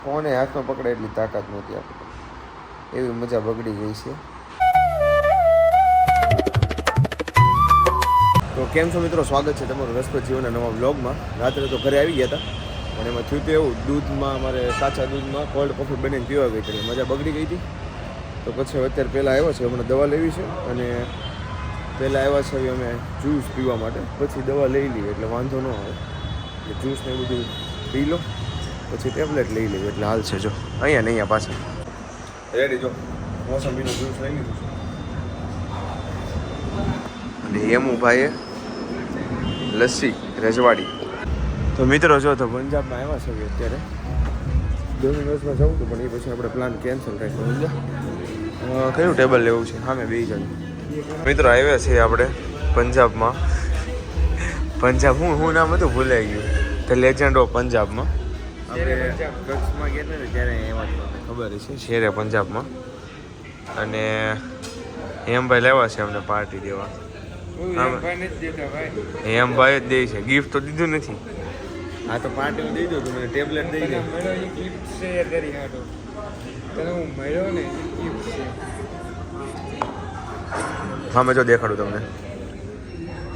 ફોને હાથમાં પકડે એટલી તાકાત નહોતી આપણે, એવી મજા બગડી ગઈ છે. તો કેમ છો મિત્રો, સ્વાગત છે તમારું રસપ્રદ જીવનના નવા વ્લોગમાં. રાત્રે તો ઘરે આવી ગયા હતા, પણ એમાં થયું તો એવું, દૂધમાં અમારે કાચા દૂધમાં કોલ્ડ કોફી બનાવીને પીવા ગઈ હતી, મજા બગડી ગઈ હતી. તો પછી અત્યારે પહેલાં આવ્યા છે, હમણાં દવા લેવી છે, અને પહેલાં આવ્યા છે અમે જ્યુસ પીવા માટે, પછી દવા લઈ લઈએ એટલે વાંધો ન આવે. એટલે જ્યુસ ને બધું પી લો, પછી ટેબ્લેટ લઈ લઈએ એટલે હાલ છે. જો અહીંયા ને અહીંયા પાછળ રેડી, જો મોસંબીનું જ્યુસ લઈ લીધું છે. અને હેમુભાઈએ લસ્સી રજવાડી. તો મિત્રો જો તો પંજાબમાં આવ્યા છે અત્યારે, ડોમિનોઝમાં જવું હતું, પણ એ પછી આપણે પ્લાન કેન્સલ રાખ્યો. સમજ્યા? કયું ટેબલ લેવું છે? હા, મેં બે જણ મિત્રો આવ્યા છીએ આપણે પંજાબમાં. પંજાબ હું નામ હતું ભૂલાઈ ગયું. ધ લેજન્ડ ઓફ પંજાબમાં આપણે કચ્છમાં ગયા હતા ને ત્યારે એમાં ખબર છે, શેરે પંજાબમાં. અને હેમભાઈ લેવા છે અમને પાર્ટી દેવા. હેમભાઈ જ દે છે, ગિફ્ટ તો દીધું નથી. હા તો પાર્ટી દઈ દો, મને ટેબ્લેટ દઈ દે. હા મેં જો દેખાડું તમને,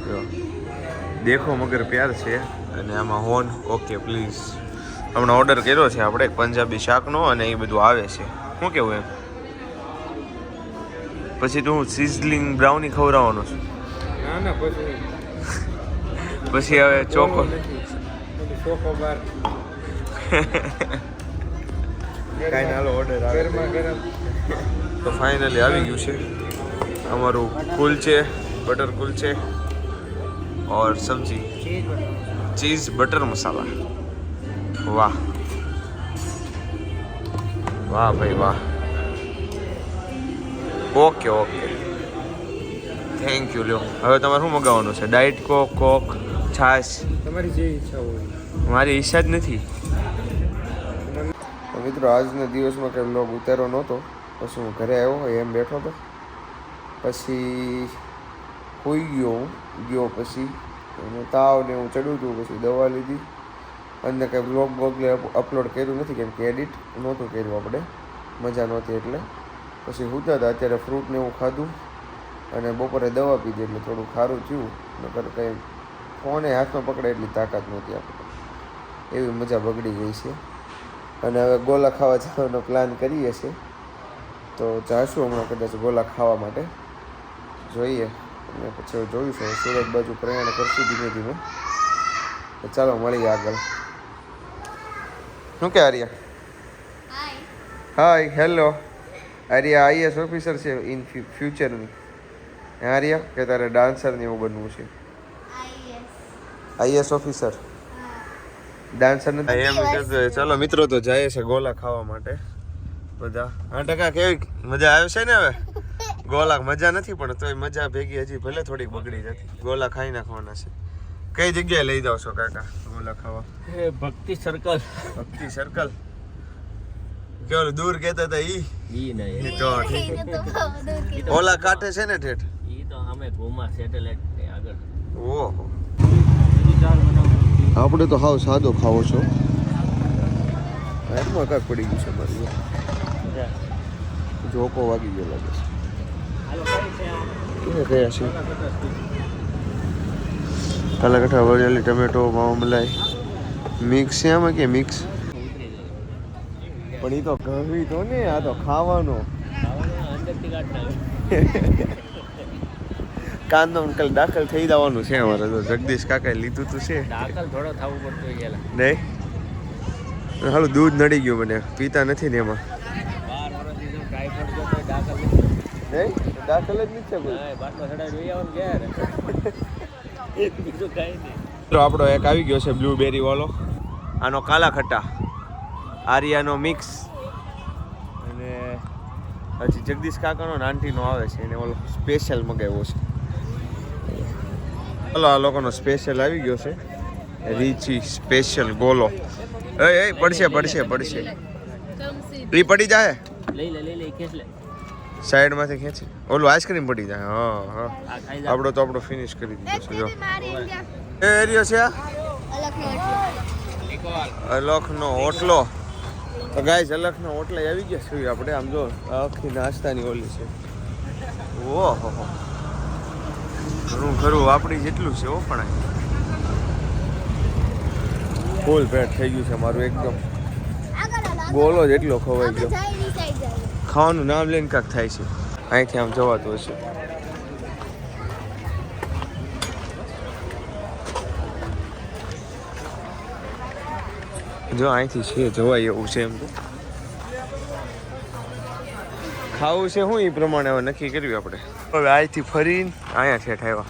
જો દેખો મગર પ્યાર છે. અને આમાં હોન ઓકે પ્લીઝ. હમણાં ઓર્ડર કર્યો છે આપણે પંજાબી શાકનો, અને એ બધું આવે છે. શું કેવું એમ? પછી તું સિઝલિંગ બ્રાઉની ખવડાવવાનો છું? ના ના, પછી હવે ચોકો બાર કાંઈ નાલો ઓર્ડર આવે. તો ફાઇનલી આવી ગયું છે અમારું કુલચે, બટર કુલચે और सब्जी चीज़ बटर मसाला. वाह वाह भाई वाह. Okay okay, thank you. લ્યો હવે તમારે શું મગાવવાનું છે? ડાયટ કોક, છાશ, તમારી જે ઈચ્છા હોય. મારી ઈચ્છા જ નથી. મિત્રો આજના દિવસમાં કંઈ વ્લોગ ઉતાર્યો નહોતો, પછી હું ઘરે આવ્યો એમ બેઠો હતો, પછી હોઈ ગયો પછી અને તાવ ને હું ચડ્યું હતું, પછી દવા લીધી, અને કંઈ વ્લોગ અપલોડ કર્યું નથી, કેમ કે એડિટ નહોતું કર્યું આપણે, મજા નહોતી એટલે. પછી હુતા હતા, અત્યારે ફ્રૂટ ને એવું ખાધું, અને બપોરે દવા પીધી એટલે થોડું સારું થયું. નકર કંઈ ફોને હાથમાં પકડે એટલી તાકાત નહોતી આપણે, એવી મજા બગડી ગઈ છે. અને હવે ગોલા ખાવા જવાનો પ્લાન કરીએ છીએ, તો જાશું હમણાં કદાચ ગોલા ખાવા માટે, જોઈએ. અને પછી જોઈશું, સુરત બાજુ પ્રયાણ કરશું ધીમે ધીમે. તો ચાલો મળીએ આગળ. શું કે આર્યા? હાય, હેલો. આર્યા આઈએસ ઓફિસર છે ઇન ફ્યુચરની. આર્યા કે તારે ડાન્સર ને એવું બનવું છે? આઈએસ ઓફિસર, ડાન્સર નથી એમ કે. ચાલો મિત્રો તો જાય છે ગોલા ખાવા માટે બધા. 8% કેવી મજા આવે છે ને? હવે ગોલા મજા નથી, પણ તોય મજા ભેગી હજી ભલે થોડીક બગડી જતી. ગોલા ખાઈ નાખવાના છે. કઈ જગ્યાએ લઈ જાવ છો કાકા ગોલા ખાવા? ભક્તિ સર્કલ. ભક્તિ સર્કલ કેવું દૂર કહેતા હતા ઈ નહીં તો ઓલા કાંઠે છે ને ઠેઠ? ઈ તો અમે ગોમા સેટેલાઇટ ને આગળ. ઓહો, આપણે તો હાવ સાદો ખાવો છો. એમાં કાંઈક પડી ગયું છે મારી, જોકો વાગી ગયો લાગે છે. કયા છે? કાલા કઠા, વરિયાળી, ટમેટો, માવા મલાઈ મિક્સ છે આમાં કે મિક્સ? પણ એ તો ઘરવી તો ને, આ તો ખાવાનો. કાંદો અંકલ દાખલ થઈ જવાનું છે અમારે. તો જગદીશ કાકાએ લીધું તું છે. દાખલ થોડો થવું પડતું ગયેલા નહીં હાલું દૂધ નડી ગયું મને, પીતા નથી ને એમાં. 12 વર્ષથી ટાઈફોઈડ જો કોઈ દાખલ નહીં, દાખલ જ નથી છે કોઈ. બાટલો ચડાવી જોઈ આવવાનું ઘેર. બીજું કાંઈ નહીં. તો આપણો એક આવી ગયો છે બ્લુબેરી વાળો, આનો કાલા ખટ્ટા, આર્યાનો મિક્સ, અને હજી જગદીશ કાકાનો નાનટીનો આવે છે, એને ઓલો સ્પેશિયલ મગાવ્યો છે. ચાલો આ લોકોનો સ્પેશિયલ આવી ગયો છે, રીચી સ્પેશિયલ ગોલો. એ પડશે પડશે પડશે, એ પડી જાય. લઈ લે ખેંચ લે. સાઈડમાંથી ખેંચી, ઓલું આઈસ્ક્રીમ પડી જાય. હા હા, આપણો તો આપણો ફિનિશ કરી દીધો છે. જો એ એરિયો છે, અલખનો ઓટલો. ગાઈસ અલગના હોટલે આવી ગયા છીએ આપણે. આમ જો આખી નાસ્તાની ઓલી છે. ઓહો ઘણું ખરું આપણી જેટલું છે. ઓ પણ ફૂલ પેટ થઈ ગયું છે મારું એકદમ. બોલો જ એટલો ખવાઈ ગયો. ખાવાનું નામ લઈને કાંક થાય છે. અહીંથી આમ જવાતું હશે. જો અહીંથી છે જવાય એવું છે. એમ તો ખાવું છે શું એ પ્રમાણે હવે નક્કી કર્યું આપણે. હવે અહીંથી ફરીને અહીંયા ઠેઠ આવ્યા.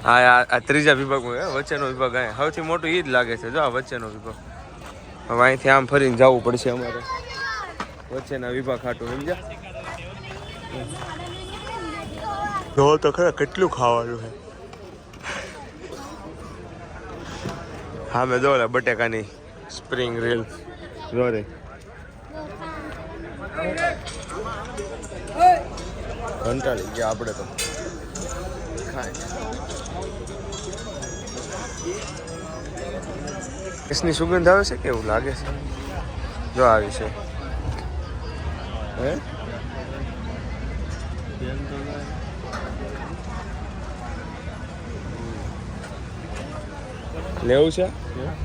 હા આ ત્રીજા વિભાગમાં વચ્ચેનો વિભાગ અહીંયા સૌથી મોટું એ જ લાગે છે. જો આ વચ્ચેનો વિભાગ. હવે અહીંથી આમ ફરીને જવું પડશે અમારે વચ્ચેના વિભાગ હાટું. સમજ્યા? જો તો ખરા કેટલું ખાવાનું છે. હા મેં જો બટેકાની સ્પ્રિંગ રેલ જો રે કંટાળી ગયા આપણે તો. કેસની સુગંધ આવે છે કેવું લાગે છે. જો આવી છે. હે લેવું છે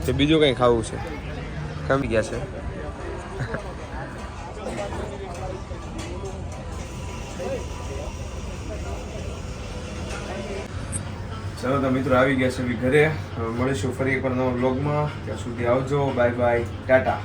કે બીજું કંઈ ખાવું છે? કમી ગયા છે. ચાલો તો મિત્રો આવી ગયા છે ઘરે. હવે મળીશું ફરી એકવાર નવા વ્લોગમાં. ત્યાં સુધી આવજો. Bye bye, Tata.